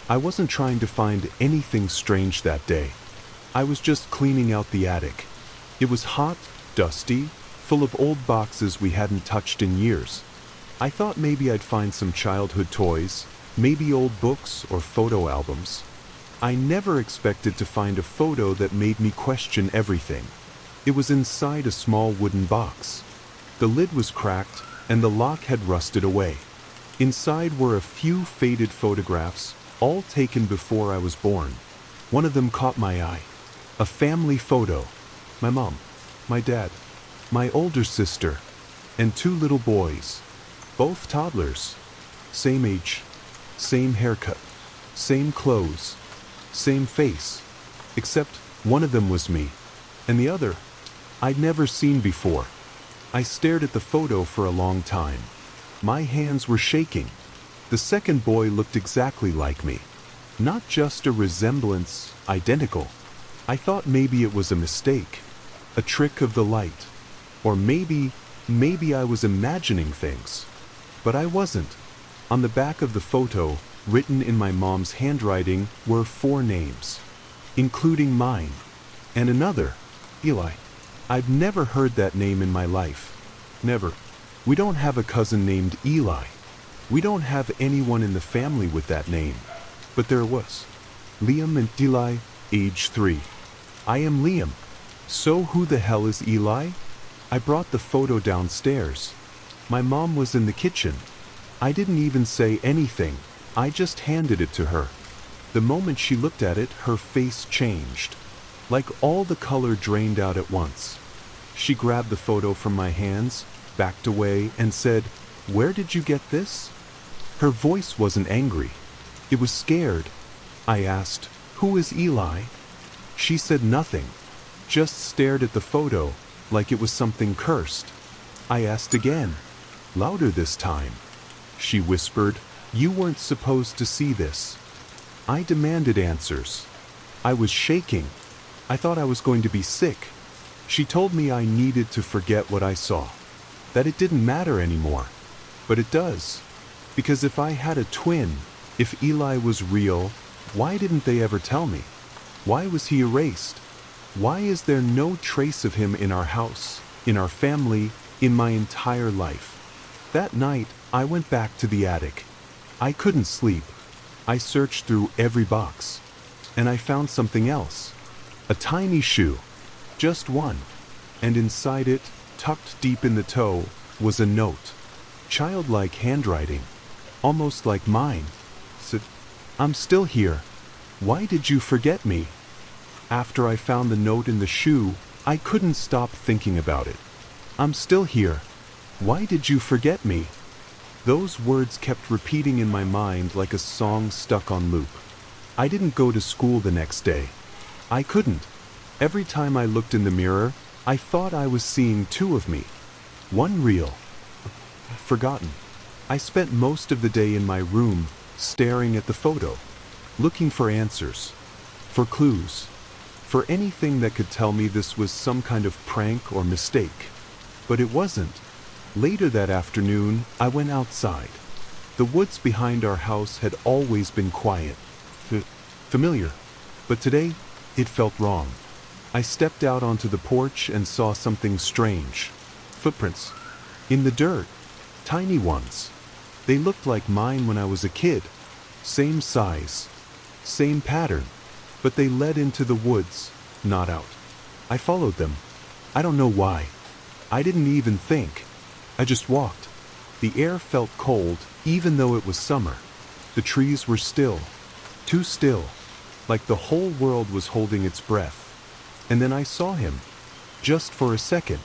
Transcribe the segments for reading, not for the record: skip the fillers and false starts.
I wasn't trying to find anything strange that day. I was just cleaning out the attic. It was hot, dusty, full of old boxes we hadn't touched in years. I thought maybe I'd find some childhood toys, maybe old books or photo albums. I never expected to find a photo that made me question everything. It was inside a small wooden box. The lid was cracked and the lock had rusted away. Inside were a few faded photographs, all taken before I was born. One of them caught my eye. A family photo. My mom, my dad, my older sister, and two little boys. Both toddlers. Same age, same haircut, same clothes, same face. Except one of them was me, and the other, I'd never seen before. I stared at the photo for a long time. My hands were shaking. The second boy looked exactly like me. Not just a resemblance, identical. I thought maybe it was a mistake, a trick of the light. Or maybe I was imagining things. But I wasn't. On the back of the photo, written in my mom's handwriting, were 4 names, including mine, and another, Eli. I've never heard that name in my life. Never. We don't have a cousin named Eli. We don't have anyone in the family with that name. But there was. Liam and Eli, age 3. I am Liam. So who the hell is Eli? I brought the photo downstairs. My mom was in the kitchen. I didn't even say anything. I just handed it to her. The moment she looked at it, her face changed. Like all the color drained out at once. She grabbed the photo from my hands, backed away, and said, "Where did you get this?" Her voice wasn't angry. It was scared. I asked, "Who is Eli?" She said nothing, just stared at the photo, like it was something cursed. I asked again, louder this time. She whispered, "You weren't supposed to see this." I demanded answers. I was shaking. I thought I was going to be sick. She told me I needed to forget what I saw, that it didn't matter anymore. But it does. Because if I had a twin, if Eli was real, why didn't they ever tell me? Why was he erased? Why is there no trace of him in our house, in our family, in my entire life? That night, I went back to the attic. I couldn't sleep. I searched through every box. And I found something else. A tiny shoe. Just one. And inside it, tucked deep in the toe, was a note. Childlike handwriting. Almost like mine. Said, "I'm still here. Why did you forget me?" After I found the note in the shoe, I couldn't stop thinking about it. "I'm still here. Why did you forget me?" Those words kept repeating in my mind like a song stuck on loop. I didn't go to school the next day. I couldn't. Every time I looked in the mirror, I thought I was seeing 2 of me. One real. Forgotten. I spent most of the day in my room, staring at the photo, looking for answers, for clues, for anything that could tell me this was some kind of prank or mistake. But it wasn't. Later that afternoon, I went outside. The woods behind our house had always been quiet, familiar, but today, it felt wrong. I stepped out onto the porch and saw something strange. Footprints. In the dirt. Tiny ones. They looked like mine when I was a kid. Same size. Same pattern. But they led into the woods, not out. I followed them. I don't know why. I didn't even think. I just walked. The air felt cold, even though it was summer. The trees were still. Too still. Like the whole world was holding its breath. And then I saw him. Just for a second.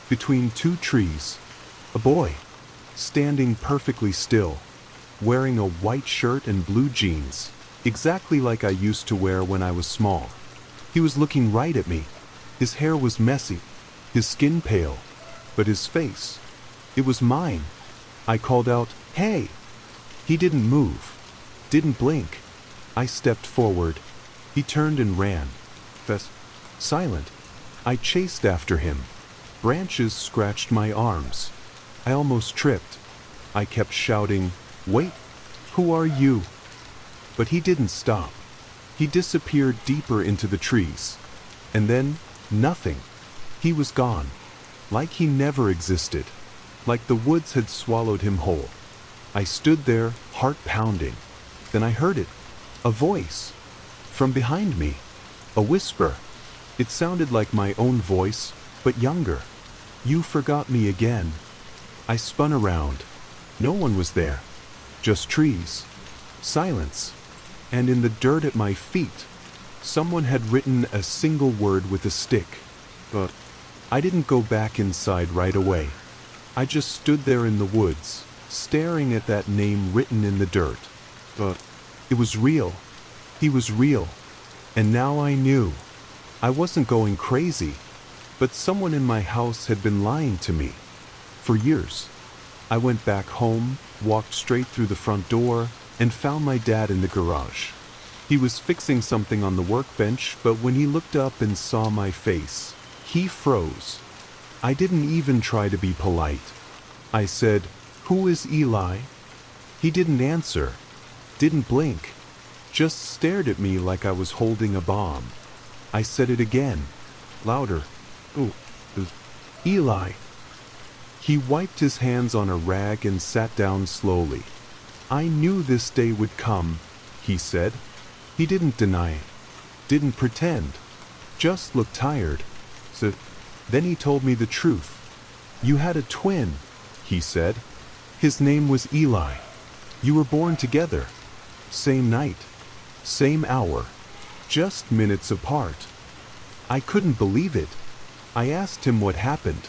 Between 2 trees. A boy. Standing perfectly still. Wearing a white shirt and blue jeans. Exactly like I used to wear when I was small. He was looking right at me. His hair was messy. His skin pale. But his face. It was mine. I called out, "Hey!" He didn't move. Didn't blink. I stepped forward. He turned and ran. Silent. I chased after him. Branches scratched my arms. I almost tripped. I kept shouting, "Wait! Who are you?" But he didn't stop. He disappeared deeper into the trees. And then, nothing. He was gone. Like he never existed. Like the woods had swallowed him whole. I stood there, heart pounding. Then I heard it. A voice. From behind me. A whisper. It sounded like my own voice, but younger. You forgot me again. I spun around. No one was there. Just trees. Silence. And in the dirt at my feet, someone had written a single word with a stick. But I didn't go back inside right away. I just stood there in the woods, staring at that name written in the dirt. But it was real. He was real. And now I knew. I wasn't going crazy, but someone in my house had been lying to me. For years. I went back home, walked straight through the front door, and found my dad in the garage. He was fixing something on the workbench, but when he looked up and saw my face, he froze. I didn't even try to be polite. I said, "Who is Eli?" He didn't answer, didn't blink, just stared at me like I was holding a bomb. I said it again, louder. "Oh, Eli." He wiped his hands on a rag and sat down slowly. "I knew this day would come," he said. He didn't deny it, didn't pretend, just looked tired. So then he told me the truth. "You had a twin," he said. "His name was Eli. You were born together. Same night, same hour, just minutes apart." I couldn't believe it. I asked him what happened,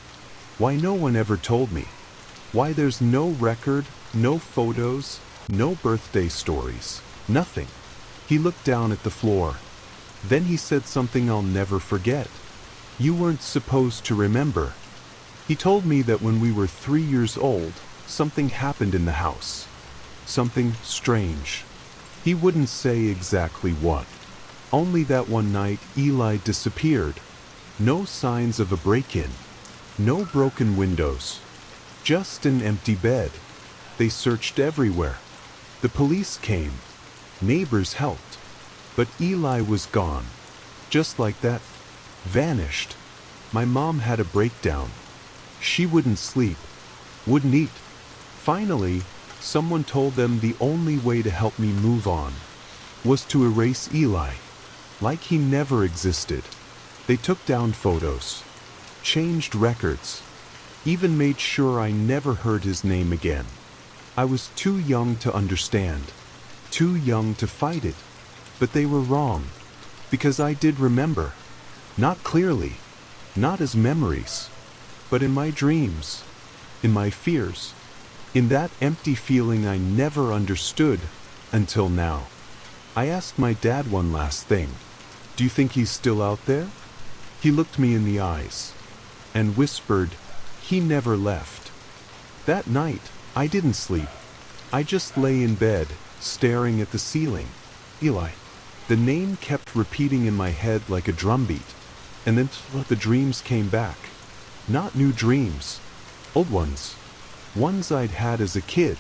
why no one ever told me, why there's no record, no photos, no birthday stories, nothing. He looked down at the floor. Then he said something I'll never forget. "You weren't supposed to remember." He told me that when we were 3 years old, something happened in the house. Something strange. He wouldn't say exactly what. Only that one night Eli disappeared. No signs of a break-in. No broken windows. Just an empty bed. They searched everywhere. The police came. Neighbors helped. But Eli was gone. Just like that. Vanished. My mom had a breakdown. She wouldn't sleep. Wouldn't eat. Finally, someone told them the only way to help me move on was to erase Eli. Like he never existed. They took down photos. Changed records. Even made sure I never heard his name again. I was too young to understand. Too young to fight it. But they were wrong. Because I did remember. Not clearly. Not as memories. But in my dreams. In my fears. In that empty feeling I never understood until now. I asked my dad one last thing. "Do you think he's still out there?" He looked me in the eyes and whispered, "He never left." That night, I didn't sleep. I just lay in bed, staring at the ceiling. Eli. The name kept repeating in my head like a drumbeat. And then the dreams came back. Not new dreams. Old ones. Ones I'd had as a kid.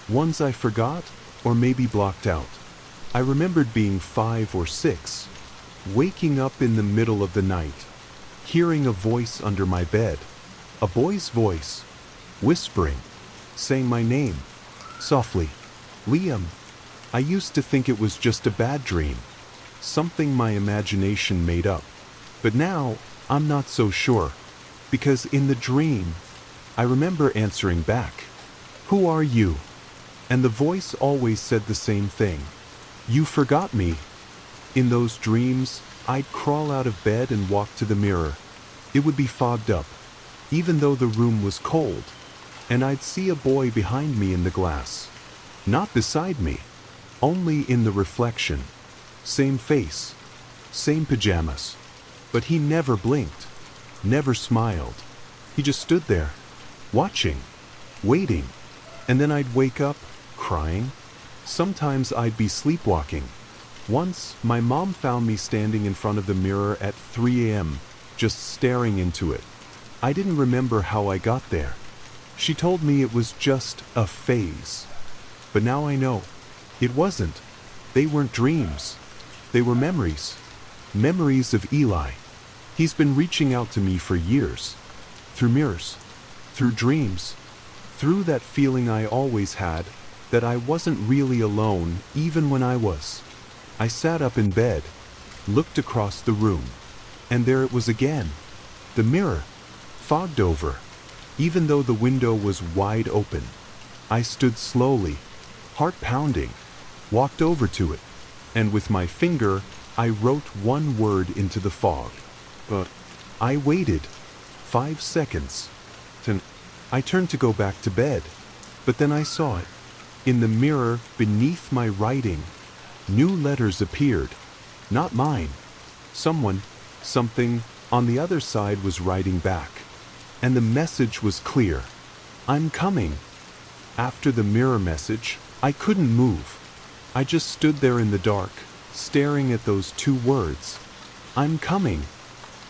Ones I forgot, or maybe blocked out. I remembered being 5 or 6. Waking up in the middle of the night. Hearing a voice under my bed. A boy's voice. Whispering. Saying my name. Softly. "Liam." I used to think it was just a bad dream. Something my imagination made up. But now, I'm not so sure. Because in the dream, I remember answering back. "Who are you?" And the voice always said the same thing. "You forgot me." In those dreams, I'd crawl out of bed and walk to the mirror. It would be fogged up, even though the room was cold. And I'd see a boy behind me in the glass. Not beside me, only in the reflection. Same face, same pajamas. But he never blinked, never smiled. He just stood there, watching, waiting. And then I'd wake up, crying. Sometimes I'd be sleepwalking. Once, my mom found me standing in front of the mirror at 3 a.m., just staring into it. I didn't remember how I got there. She told me it was just a phase. But now I know. It wasn't. They weren't dreams. They were memories. Memories of Eli. He's been reaching out to me for years. Through mirrors. Through dreams. Through that feeling I always had, that I wasn't really alone, even when I was. I sat up in bed, looked across the room, and there it was again. The mirror. Fogged over. Even though the window was wide open. I stood slowly, heart pounding, walked over to it, and with my finger, I wrote one word into the fog. But I waited 5 seconds. Then I turned to go back to bed, but then I saw it. In the mirror, beneath my writing, new letters appeared. Not mine. Someone, something, on the other side was writing back. And the message was clear. I'm coming. After the mirror message, I couldn't move. I just stood there in the dark, staring at those 2 words. I'm coming.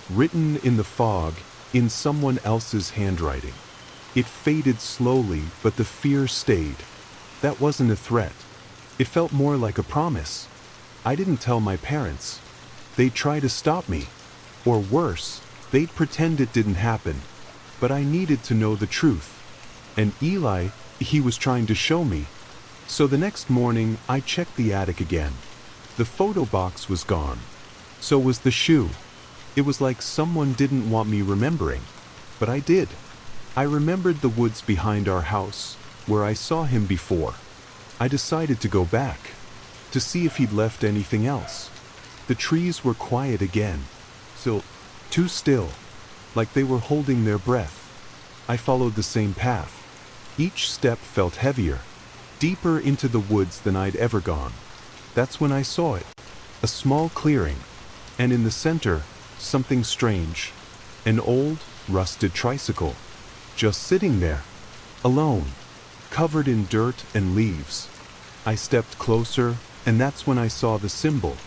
Written in the fog, in someone else's handwriting. It faded slowly, but the fear stayed. That wasn't a threat. It felt more like a promise. I didn't tell my parents. They'd try to stop me. Or worse, they'd pretend it didn't happen. But I needed to know the truth. And Eli, he was trying to show me. So the next morning, I checked the attic again. The photo box was gone. So was the shoe. It was like someone didn't want me remembering. But I did. I remembered the woods behind our house, where I saw him before. I decided to go back, to see if he'd left anything else. The trees were quiet again. Still, too still, like they were holding their breath. I followed the same path. Each step felt heavier, deeper into the woods than I'd ever gone. That's when I saw it. A small clearing, and in the center, something strange. An old, rusted tricycle, just sitting there, alone, covered in dirt and leaves. I stepped closer, and that's when I saw the symbol,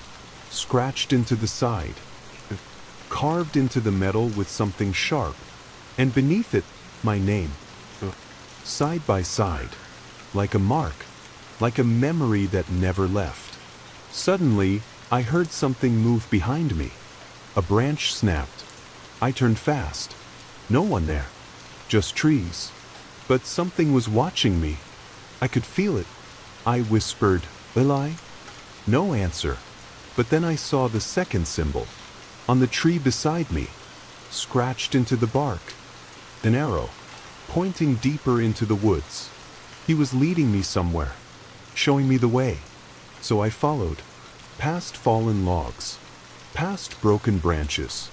scratched into the side, carved into the metal with something sharp, and beneath it, my name. Side by side, like a mark, like a memory that never left. Suddenly, I heard something move behind me. A branch snapped. I turned fast. No one there, just trees. But something was watching me. I could feel it. I whispered, "Eli?" No answer. But then I saw the second symbol, on the tree beside me, scratched into the bark. An arrow, pointing deeper into the woods. He was leading me somewhere, showing me the way. So I followed, past fallen logs, past broken branches,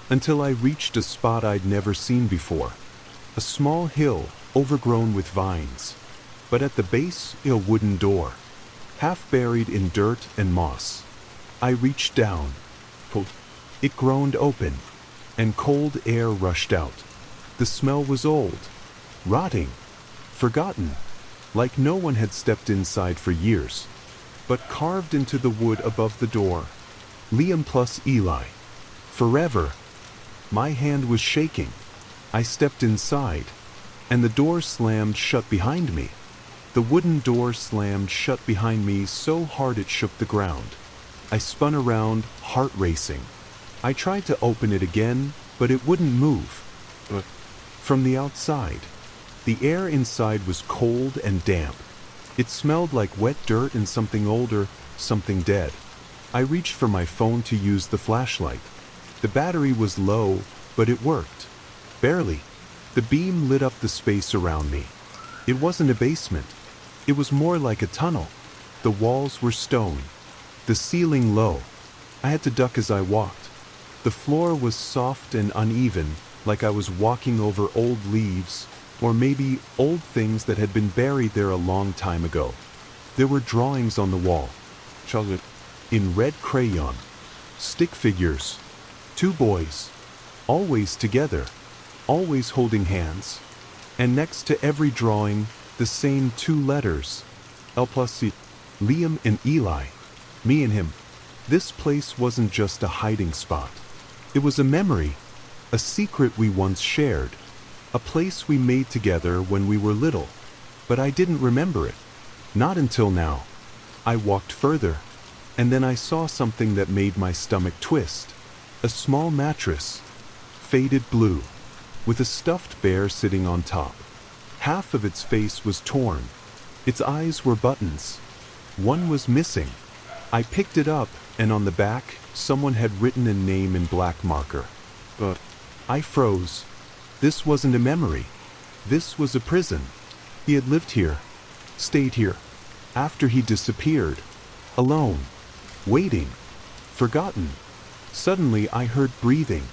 until I reached a spot I'd never seen before. A small hill, overgrown with vines, but at the base, a wooden door, half buried in dirt and moss. I reached down. It groaned open, and cold air rushed out. The smell was old, rotting, forgotten, like no one had stepped inside for years. But carved into the wood above the door, Liam plus Eli. Forever. My hand was shaking. I stepped inside, and the door slammed shut behind me. The wooden door slammed shut behind me so hard it shook the ground. I spun around, heart racing. I tried to open it again, but it wouldn't move. From the outside, the air inside was cold and damp. It smelled like wet dirt and something older, something dead. I reached for my phone to use the flashlight. The battery was low, but it worked. Barely. The beam lit up the space around me. It wasn't a basement. It was more like a tunnel. The walls were stone, the ceiling low. I had to duck as I walked. The floor was soft and uneven, like I was walking over old leaves, or maybe old things that had been buried there a long time ago. There were drawings on the wall, in red crayon, stick figures, 2 boys, always together, always holding hands, and next to every drawing, the same 2 letters, L plus C, Liam and Eli, me and him. This place wasn't just a hiding spot. It was a memory, a secret we once shared, a place we made together when we were little. But I didn't remember it, not until now. I walked further, And then I saw something that made my stomach twist. A small mattress, faded blue, with a stuffed bear sitting on top. Half of its face was torn. Its eyes were buttons. One was missing. I picked it up, and on the back, someone had written a name in black marker. But I froze. This wasn't a memory. This was a prison. He had lived here, stayed here. After he disappeared, alone, waiting, forgotten. Suddenly I heard breathing.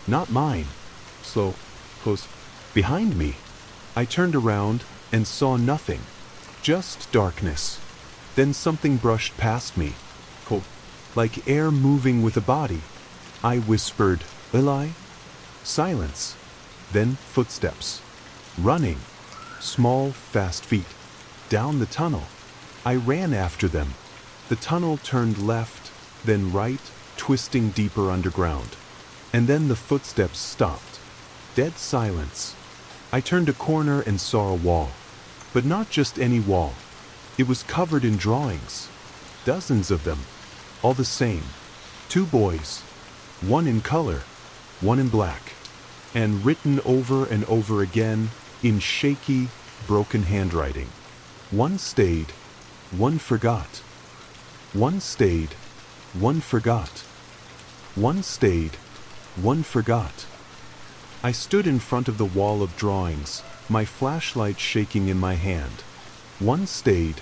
Not mine. Slow, close, behind me. I turned around and saw nothing. Just darkness. Then something brushed past me. Cold, like air moving with a body. I whispered, Eli? Silence. Then footsteps. Running. Small, fast feet. Down the tunnel. I ran after them. The tunnel turned left, then right, twisting deeper underground. And then the footsteps stopped. Dead silence. I turned a corner and saw a wall. But not just any wall. It was covered in drawings. Dozens of them. All the same. 2 boys. One in color, one in black. And written over and over again in shaky, broken handwriting. One stayed, one forgot. One stayed, one forgot. One stayed, one forgot. I stood in front of the wall of drawings, my flashlight shaking in my hand. One stayed,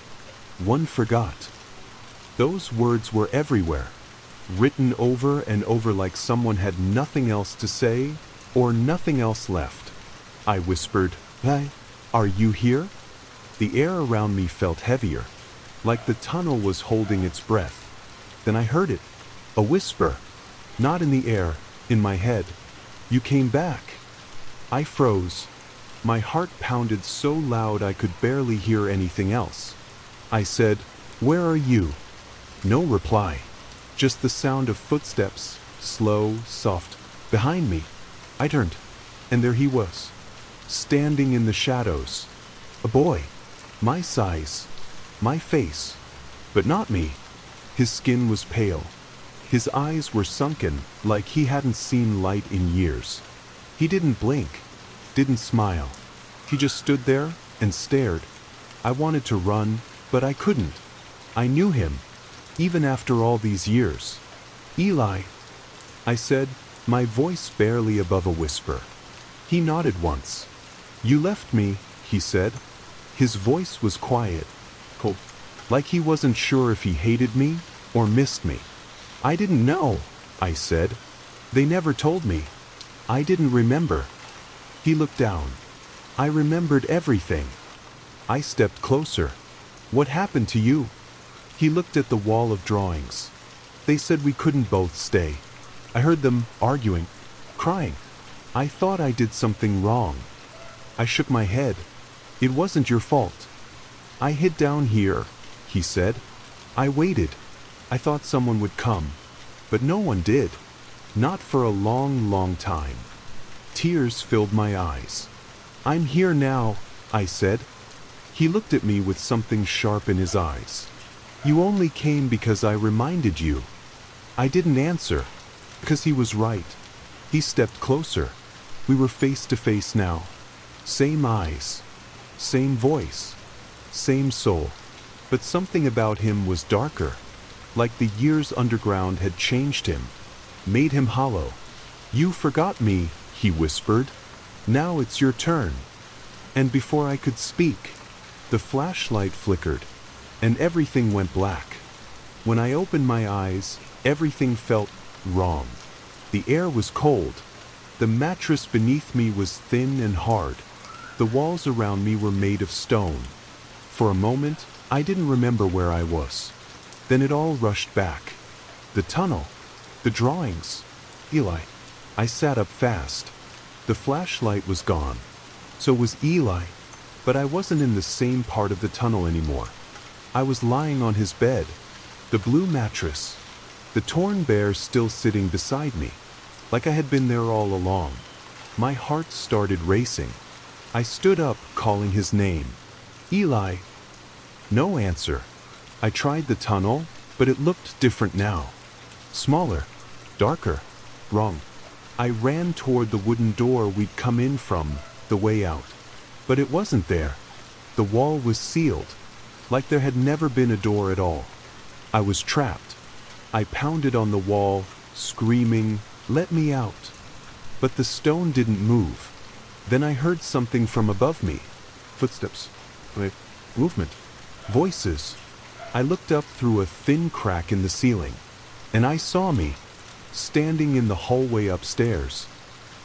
one forgot. Those words were everywhere, written over and over like someone had nothing else to say or nothing else left. I whispered, Hey, are you here? The air around me felt heavier, like the tunnel was holding its breath. Then I heard it, a whisper, not in the air, in my head. You came back. I froze. My heart pounded so loud I could barely hear anything else. I said, Where are you? No reply. Just the sound of footsteps, slow, soft, behind me. I turned, and there he was, standing in the shadows. A boy, my size, my face, but not me. His skin was pale. His eyes were sunken, like he hadn't seen light in years. He didn't blink, didn't smile. He just stood there and stared. I wanted to run, but I couldn't. I knew him, even after all these years. Eli, I said, my voice barely above a whisper. He nodded once. You left me, he said. His voice was quiet, cold, like he wasn't sure if he hated me or missed me. I didn't know, I said. They never told me. I didn't remember. He looked down. I remembered everything. I stepped closer. What happened to you? He looked at the wall of drawings. They said we couldn't both stay. I heard them arguing, crying. I thought I did something wrong. I shook my head. It wasn't your fault. I hid down here, he said. I waited. I thought someone would come, but no one did. Not for a long, long time. Tears filled my eyes. I'm here now, I said. He looked at me with something sharp in his eyes. You only came because I reminded you. I didn't answer, because he was right. He stepped closer. We were face to face now. Same eyes, same voice, same soul. But something about him was darker. Like the years underground had changed him, made him hollow. You forgot me, he whispered. Now it's your turn. And before I could speak, the flashlight flickered, and everything went black. When I opened my eyes, everything felt wrong. The air was cold. The mattress beneath me was thin and hard. The walls around me were made of stone. For a moment, I didn't remember where I was. Then it all rushed back. The tunnel, the drawings, Eli. I sat up fast. The flashlight was gone. So was Eli. But I wasn't in the same part of the tunnel anymore. I was lying on his bed, the blue mattress, the torn bear still sitting beside me, like I had been there all along. My heart started racing. I stood up, calling his name. Eli. No answer. I tried the tunnel, but it looked different now. Smaller, darker, wrong. I ran toward the wooden door we'd come in from, the way out. But it wasn't there. The wall was sealed, like there had never been a door at all. I was trapped. I pounded on the wall, screaming, "Let me out!" But the stone didn't move. Then I heard something from above me. Footsteps. Movement. Voices. I looked up through a thin crack in the ceiling, and I saw me, standing in the hallway upstairs,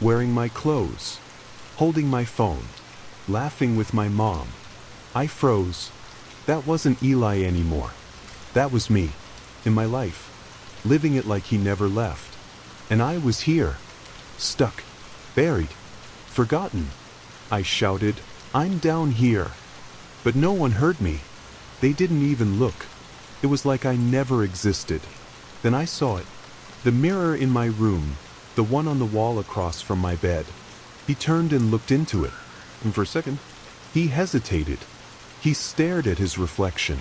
wearing my clothes, holding my phone, laughing with my mom. I froze. That wasn't Eli anymore. That was me, in my life, living it like he never left. And I was here, stuck, buried, forgotten. I shouted, "I'm down here." But no one heard me. They didn't even look. It was like I never existed. Then I saw it. The mirror in my room, the one on the wall across from my bed. He turned and looked into it. And for a second, he hesitated. He stared at his reflection.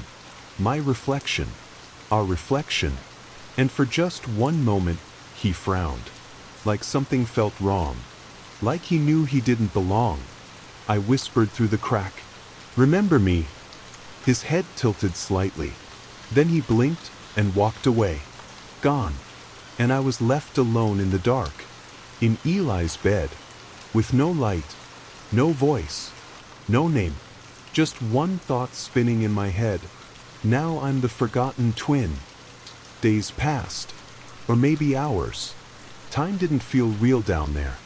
My reflection. Our reflection. And for just one moment, he frowned. Like something felt wrong. Like he knew he didn't belong. I whispered through the crack, "Remember me." His head tilted slightly. Then he blinked and walked away. Gone. And I was left alone in the dark. In Eli's bed. With no light. No voice. No name. Just one thought spinning in my head. Now I'm the forgotten twin. Days passed. Or maybe hours. Time didn't feel real down there.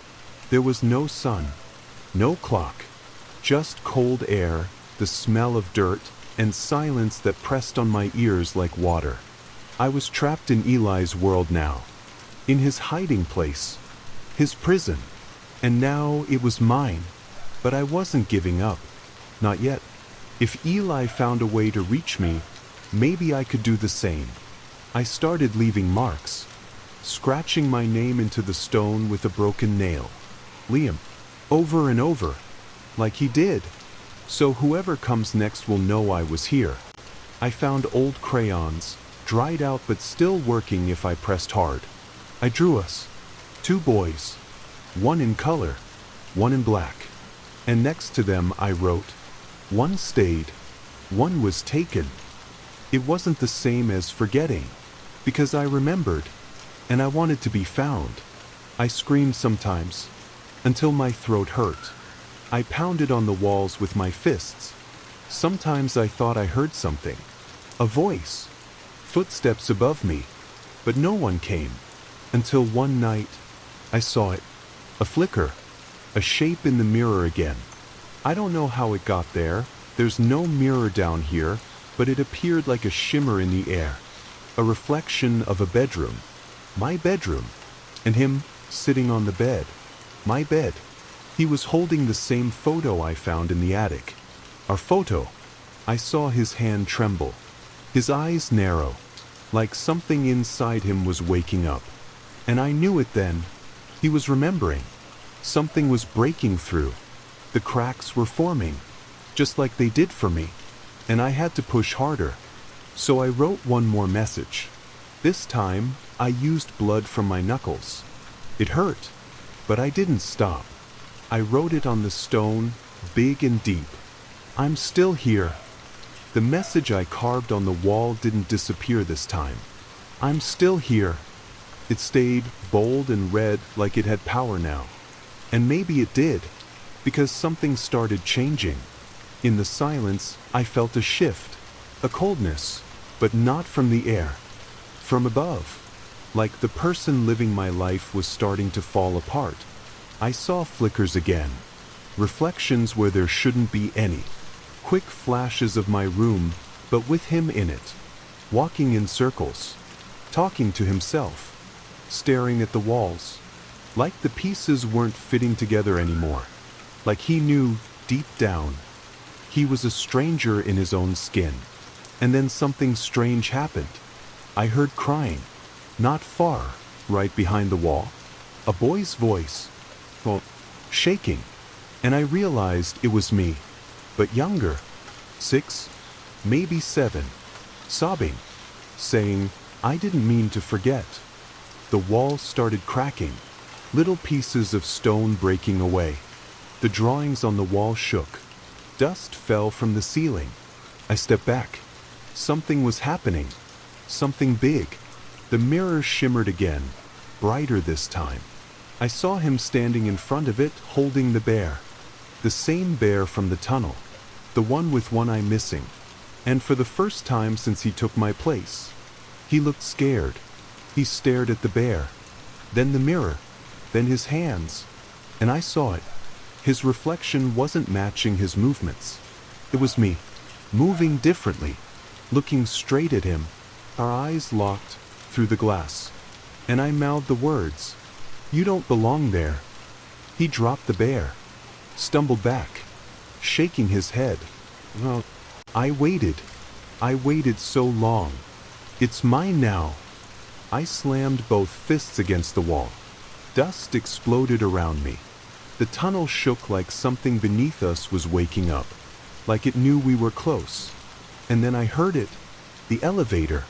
There was no sun. No clock. Just cold air, the smell of dirt, and silence that pressed on my ears like water. I was trapped in Eli's world now. In his hiding place. His prison. And now it was mine. But I wasn't giving up. Not yet. If Eli found a way to reach me, maybe I could do the same. I started leaving marks. Scratching my name into the stone with a broken nail. Liam. Over and over. Like he did. So whoever comes next will know I was here. I found old crayons, dried out but still working if I pressed hard. I drew us. 2 boys. One in color, one in black. And next to them I wrote, "One stayed, one was taken." It wasn't the same as forgetting, because I remembered, and I wanted to be found. I screamed sometimes, until my throat hurt. I pounded on the walls with my fists. Sometimes I thought I heard something. A voice. Footsteps above me. But no one came. Until one night, I saw it. A flicker. A shape in the mirror again. I don't know how it got there. There's no mirror down here, but it appeared like a shimmer in the air. A reflection of a bedroom. My bedroom. And him sitting on the bed. My bed. He was holding the same photo I found in the attic. Our photo. I saw his hand tremble. His eyes narrow. Like something inside him was waking up. And I knew it then. He was remembering. Something was breaking through. The cracks were forming. Just like they did for me. And I had to push harder. So I wrote one more message. This time, I used blood from my knuckles. It hurt. But I didn't stop. I wrote it on the stone, big and deep. I'm still here. The message I carved on the wall didn't disappear this time. I'm still here. It stayed bold and red like it had power now. And maybe it did, because something started changing. In the silence, I felt a shift, a coldness, but not from the air. From above. Like the person living my life was starting to fall apart. I saw flickers again. Reflections where there shouldn't be any. Quick flashes of my room, but with him in it. Walking in circles. Talking to himself. Staring at the walls. Like the pieces weren't fitting together anymore. Like he knew, deep down, he was a stranger in his own skin. And then something strange happened. I heard crying. Not far, right behind the wall. A boy's voice. Well, shaking. And I realized it was me. But younger. 6, maybe 7. Sobbing. saying, "I didn't mean to forget." The wall started cracking, little pieces of stone breaking away. The drawings on the wall shook. Dust fell from the ceiling. I stepped back. Something was happening. Something big. The mirror shimmered again, brighter this time. I saw him standing in front of it, holding the bear. The same bear from the tunnel. The one with one eye missing. And for the first time since he took my place. He looked scared. He stared at the bear. Then the mirror. Then his hands. And I saw it. His reflection wasn't matching his movements. It was me, moving differently, looking straight at him, our eyes locked through the glass. And I mouthed the words, "You don't belong there." He dropped the bear, stumbled back, shaking his head. Well, I waited. I waited so long. It's mine now. I slammed both fists against the wall. Dust exploded around me. The tunnel shook like something beneath us was waking up, like it knew we were close. And then I heard it, the elevator,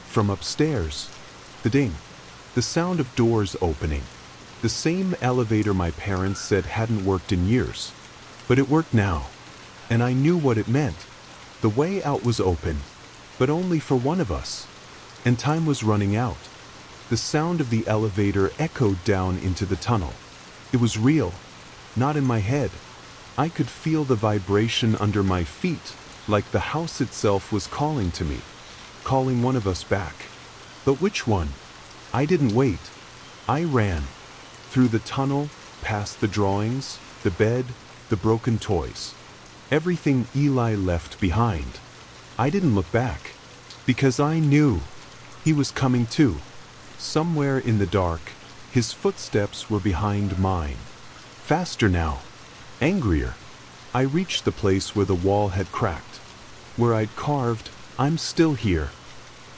from upstairs. The ding, the sound of doors opening. The same elevator my parents said hadn't worked in years. But it worked now. And I knew what it meant. The way out was open, but only for one of us. And time was running out. The sound of the elevator echoed down into the tunnel. It was real, not in my head. I could feel the vibration under my feet, like the house itself was calling to me, calling one of us back. But which one? I didn't wait. I ran. Through the tunnel, past the drawings, the bed, the broken toys. Everything Eli left behind. I didn't look back, because I knew he was coming too. Somewhere in the dark, his footsteps were behind mine. Faster now, angrier. I reached the place where the wall had cracked, where I'd carved, "I'm still here."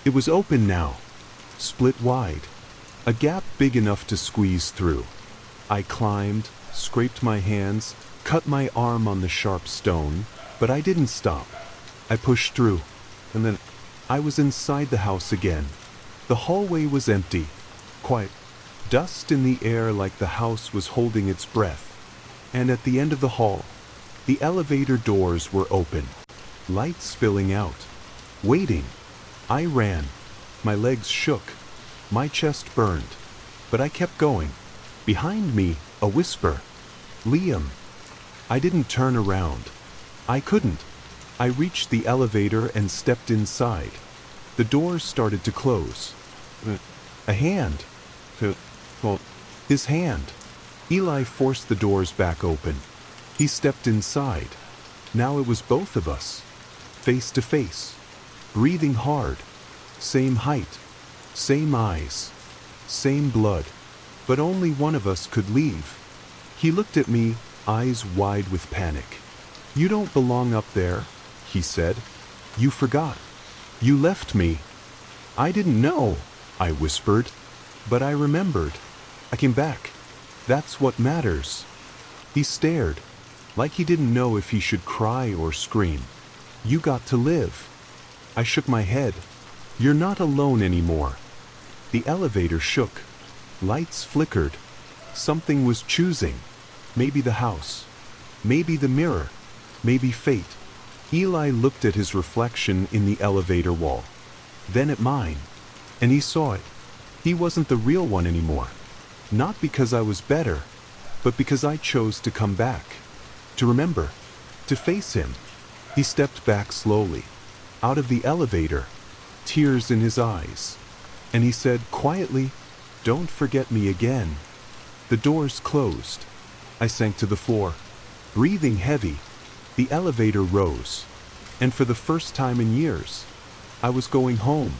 It was open now, split wide, a gap big enough to squeeze through. I climbed, scraped my hands, cut my arm on the sharp stone, but I didn't stop. I pushed through, and then I was inside the house again. The hallway was empty, quiet, dust in the air like the house was holding its breath. And at the end of the hall, the elevator doors were open, light spilling out. Waiting. I ran. My legs shook. My chest burned. But I kept going. Behind me, a whisper. "Liam." I didn't turn around. I couldn't. I reached the elevator and stepped inside. The doors started to close. A hand. Well, his hand. Eli forced the doors back open. He stepped inside. Now it was both of us, face to face, breathing hard, same height, same eyes, same blood, but only one of us could leave. He looked at me, eyes wide with panic. "You don't belong up there," he said. "You forgot. You left me." "I didn't know," I whispered. "But I remembered. I came back. That's what matters." He stared, like he didn't know if he should cry or scream. "You got to live." I shook my head. "You're not alone anymore." The elevator shook. Lights flickered. Something was choosing. Maybe the house. Maybe the mirror. Maybe fate. Eli looked at his reflection in the elevator wall. Then at mine. And he saw it. He wasn't the real one anymore. Not because I was better, but because I chose to come back. To remember. To face him. He stepped back slowly. Out of the elevator. Tears in his eyes. And he said quietly, "Don't forget me again." The doors closed. I sank to the floor, breathing heavy. The elevator rose. And for the first time in years, I was going home.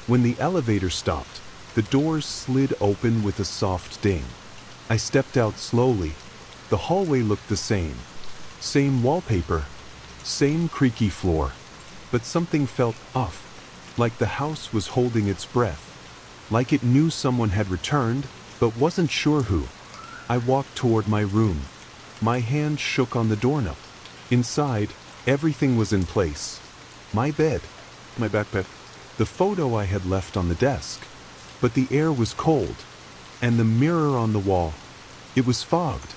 When the elevator stopped, the doors slid open with a soft ding. I stepped out slowly. The hallway looked the same. Same wallpaper. Same creaky floor. But something felt off. Like the house was holding its breath. Like it knew someone had returned, but wasn't sure who. I walked toward my room. My hand shook on the doorknob. Inside, everything was in place. My bed, my backpack, the photo I had left on the desk. But the air was cold, and the mirror on the wall, it was fogged.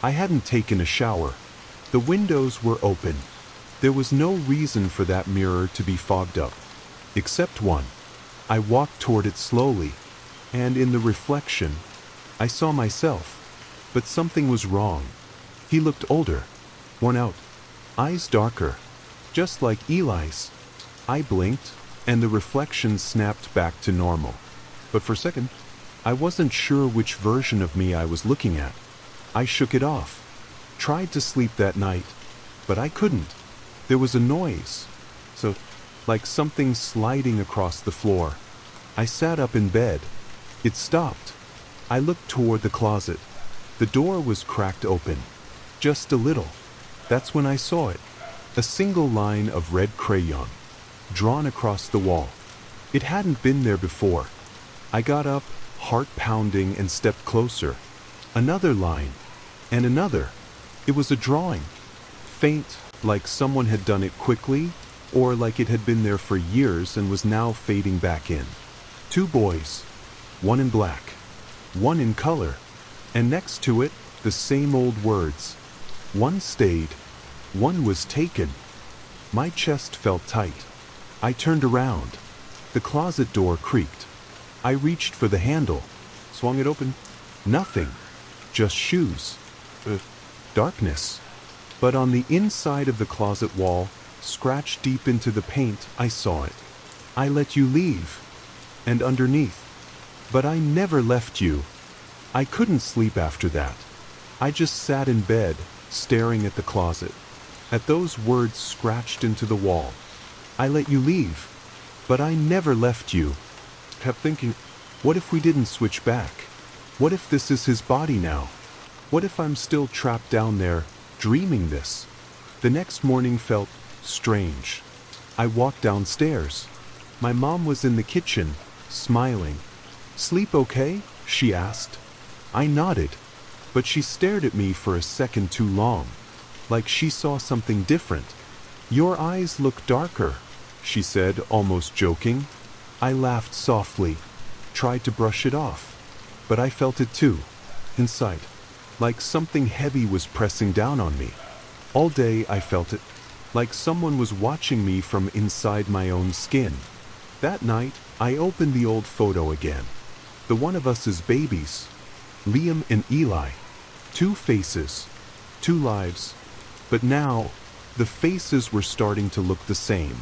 I hadn't taken a shower. The windows were open. There was no reason for that mirror to be fogged up, except one. I walked toward it slowly, and in the reflection, I saw myself. But something was wrong. He looked older, worn out, eyes darker, just like Eli's. I blinked, and the reflection snapped back to normal. But for a second, I wasn't sure which version of me I was looking at. I shook it off, tried to sleep that night, but I couldn't. There was a noise, so like something sliding across the floor. I sat up in bed. It stopped. I looked toward the closet. The door was cracked open, just a little. That's when I saw it. A single line of red crayon, drawn across the wall. It hadn't been there before. I got up, heart pounding, and stepped closer. Another line, and another. It was a drawing. Faint, like someone had done it quickly, or like it had been there for years and was now fading back in. Two boys, one in black, one in color, and next to it, the same old words. One stayed, one was taken. My chest felt tight. I turned around. The closet door creaked. I reached for the handle, swung it open. Nothing, just shoes. Darkness. But on the inside of the closet wall, scratched deep into the paint, I saw it. I let you leave. And underneath. But I never left you. I couldn't sleep after that. I just sat in bed, staring at the closet, at those words scratched into the wall. I let you leave. But I never left you. Kept thinking, what if we didn't switch back? What if this is his body now? What if I'm still trapped down there, dreaming this? The next morning felt strange. I walked downstairs. My mom was in the kitchen, smiling. "Sleep okay?" she asked. I nodded, but she stared at me for a second too long, like she saw something different. "Your eyes look darker," she said, almost joking. I laughed softly, tried to brush it off, but I felt it too, inside, like something heavy was pressing down on me. All day I felt it, like someone was watching me from inside my own skin. That night, I opened the old photo again. The one of us as babies, Liam and Eli. Two faces, two lives. But now, the faces were starting to look the same.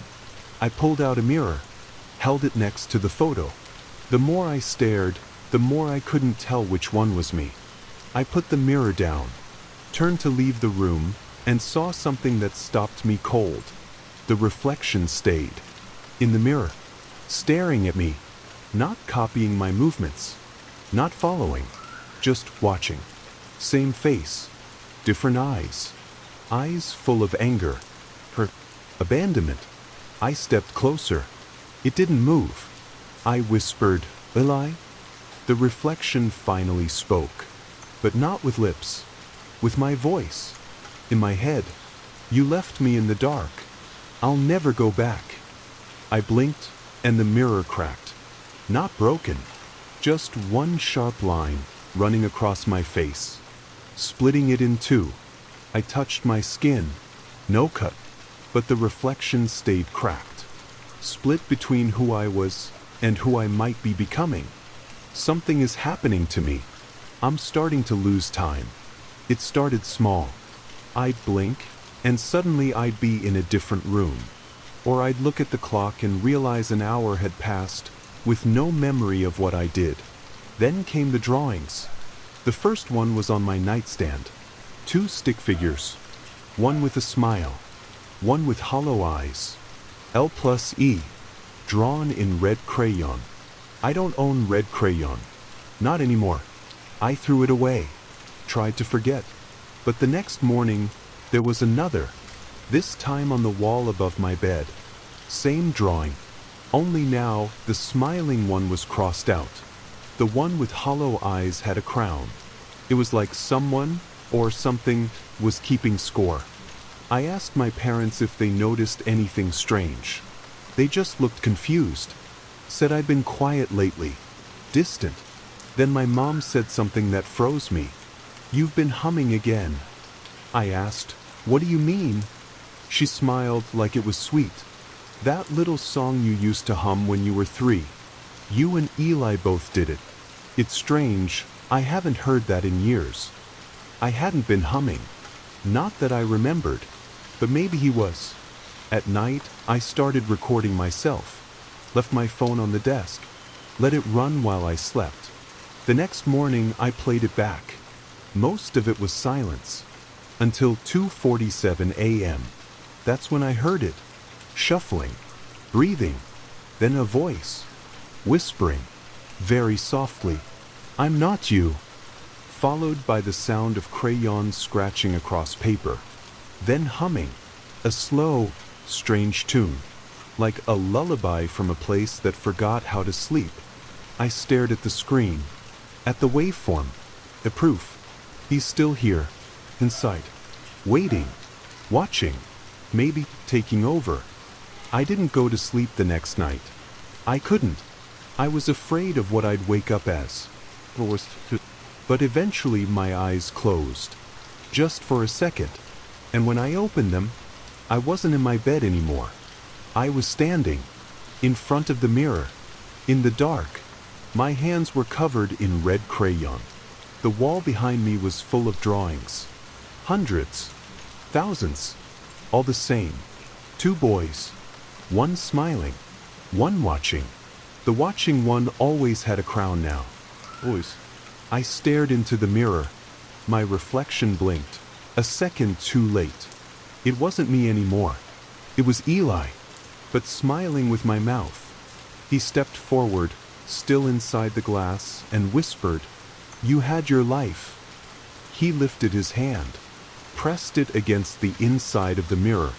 I pulled out a mirror, held it next to the photo. The more I stared, the more I couldn't tell which one was me. I put the mirror down, turned to leave the room, and saw something that stopped me cold. The reflection stayed. In the mirror, staring at me, not copying my movements, not following, just watching. Same face, different eyes. Eyes full of anger, hurt, abandonment. I stepped closer. It didn't move. I whispered, "Eli?" The reflection finally spoke, but not with lips, with my voice. In my head, "You left me in the dark. I'll never go back." I blinked, and the mirror cracked. Not broken, just one sharp line running across my face, splitting it in two. I touched my skin, no cut, but the reflection stayed cracked, split between who I was and who I might be becoming. Something is happening to me. I'm starting to lose time. It started small. I'd blink, and suddenly I'd be in a different room. Or I'd look at the clock and realize an hour had passed, with no memory of what I did. Then came the drawings. The first one was on my nightstand. Two stick figures. One with a smile. One with hollow eyes. L+E. Drawn in red crayon. I don't own red crayon. Not anymore. I threw it away. Tried to forget. But the next morning, there was another. This time on the wall above my bed. Same drawing. Only now, the smiling one was crossed out. The one with hollow eyes had a crown. It was like someone, or something, was keeping score. I asked my parents if they noticed anything strange. They just looked confused. Said I'd been quiet lately. Distant. Then my mom said something that froze me. "You've been humming again." I asked, "What do you mean?" She smiled like it was sweet. "That little song you used to hum when you were 3. You and Eli both did it. It's strange, I haven't heard that in years." I hadn't been humming. Not that I remembered. But maybe he was. At night, I started recording myself. Left my phone on the desk. Let it run while I slept. The next morning, I played it back. Most of it was silence. Until 2:47 a.m. That's when I heard it. Shuffling. Breathing. Then a voice. Whispering. Very softly. "I'm not you." Followed by the sound of crayons scratching across paper. Then humming. A slow, strange tune. Like a lullaby from a place that forgot how to sleep. I stared at the screen. At the waveform. A proof. He's still here. Inside. Waiting. Watching. Maybe taking over. I didn't go to sleep the next night. I couldn't. I was afraid of what I'd wake up as. But eventually my eyes closed. Just for a second. And when I opened them, I wasn't in my bed anymore. I was standing. In front of the mirror. In the dark. My hands were covered in red crayon. The wall behind me was full of drawings. Hundreds. Thousands. All the same. 2 boys. One smiling. One watching. The watching one always had a crown now. Always. I stared into the mirror. My reflection blinked. A second too late. It wasn't me anymore. It was Eli. But smiling with my mouth. He stepped forward, still inside the glass, and whispered, "You had your life." He lifted his hand. Pressed it against the inside of the mirror.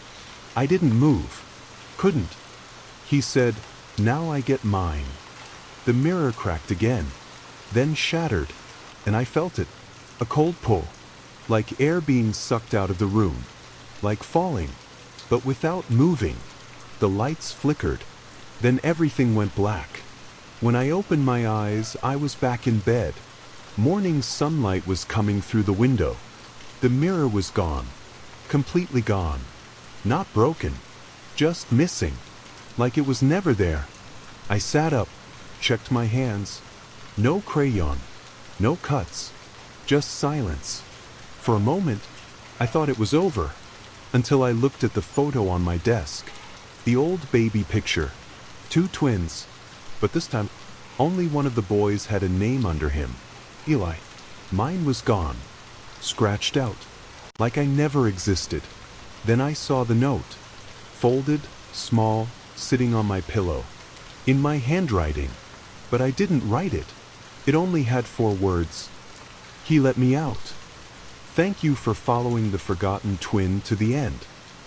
I didn't move. Couldn't. He said, "Now I get mine." The mirror cracked again. Then shattered. And I felt it. A cold pull. Like air being sucked out of the room. Like falling. But without moving. The lights flickered. Then everything went black. When I opened my eyes, I was back in bed. Morning sunlight was coming through the window. The mirror was gone. Completely gone. Not broken. Just missing. Like it was never there. I sat up. Checked my hands. No crayon. No cuts. Just silence. For a moment, I thought it was over. Until I looked at the photo on my desk. The old baby picture. 2 twins. But this time, only one of the boys had a name under him. Eli. Mine was gone. Scratched out. Like I never existed. Then I saw the note. Folded, small, sitting on my pillow. In my handwriting. But I didn't write it. It only had 4 words. He let me out. Thank you for following the forgotten twin to the end.